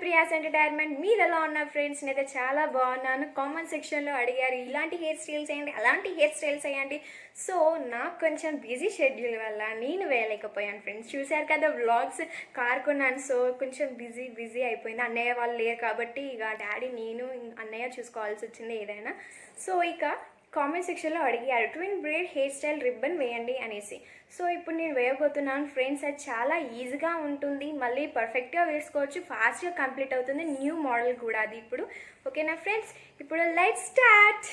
Priya's entertainment. మీరు ఎలా ఉన్నారు ఫ్రెండ్స్? నేనైతే చాలా బాగున్నాను. కామెంట్ సెక్షన్లో అడిగారు ఇలాంటి హెయిర్ స్టైల్స్ వేయండి, అలాంటి హెయిర్ స్టైల్స్ వేయండి. సో నాకు కొంచెం బిజీ షెడ్యూల్ వల్ల నేను వేయలేకపోయాను ఫ్రెండ్స్. చూశారు కదా వ్లాగ్స్, కార్ కొన్నాను. సో కొంచెం బిజీ అయిపోయింది. అన్నయ్య వాళ్ళు లేరు కాబట్టి ఇక డాడీ నేను అన్నయ్య చూసుకోవాల్సి వచ్చింది ఏదైనా. సో ఇక కామెంట్ సెక్షన్లో అడిగారు ట్విన్ బ్రేడ్ హెయిర్ స్టైల్ రిబ్బన్ వేయండి అనేసి. సో ఇప్పుడు నేను వేయబోతున్నాను ఫ్రెండ్స్. అది చాలా ఈజీగా ఉంటుంది, మళ్ళీ పర్ఫెక్ట్గా వేసుకోవచ్చు, ఫాస్ట్గా కంప్లీట్ అవుతుంది. న్యూ మోడల్ కూడా అది ఇప్పుడు. ఓకేనా ఫ్రెండ్స్, ఇప్పుడు లెట్స్ స్టార్ట్.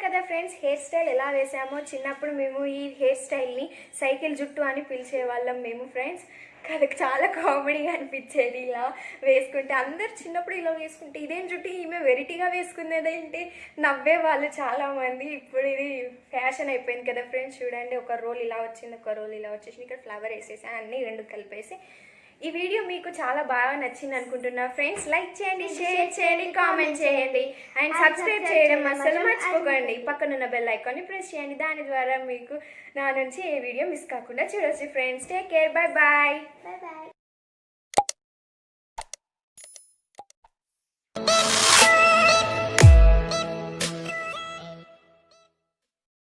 కదా ఫ్రెండ్స్, హెయిర్ స్టైల్ ఎలా వేసామో. చిన్నప్పుడు మేము ఈ హెయిర్ స్టైల్ని సైకిల్ జుట్టు అని పిలిచేవాళ్ళం మేము ఫ్రెండ్స్. కదా చాలా కామెడీగా అనిపించేది ఇలా వేసుకుంటే. అందరు చిన్నప్పుడు ఇలా వేసుకుంటే ఇదేం జుట్టు ఈమె వెరైటీగా వేసుకునేదేంటి నవ్వేవాళ్ళు చాలామంది. ఇప్పుడు ఇది ఫ్యాషన్ అయిపోయింది కదా ఫ్రెండ్స్. చూడండి, ఒక రోల్ ఇలా వచ్చింది, ఒక రోల్ ఇలా వచ్చేసి ఇక్కడ ఫ్లవర్ వేసేసి అన్నీ రెండు కలిపేసి. ఈ వీడియో మీకు చాలా బాగా నచ్చింది అనుకుంటున్నా ఫ్రెండ్స్. లైక్ చేయండి, షేర్ చేయండి, కామెంట్ చేయండి అండ్ సబ్స్క్రైబ్ చేయడం అస్సలు మర్చిపోకండి. పక్కనున్న బెల్ ఐకాన్ని ప్రెస్ చేయండి. దాని ద్వారా మీకు నా నుంచి ఏ వీడియో మిస్ కాకుండా చూడొచ్చు friends. Take care, bye bye.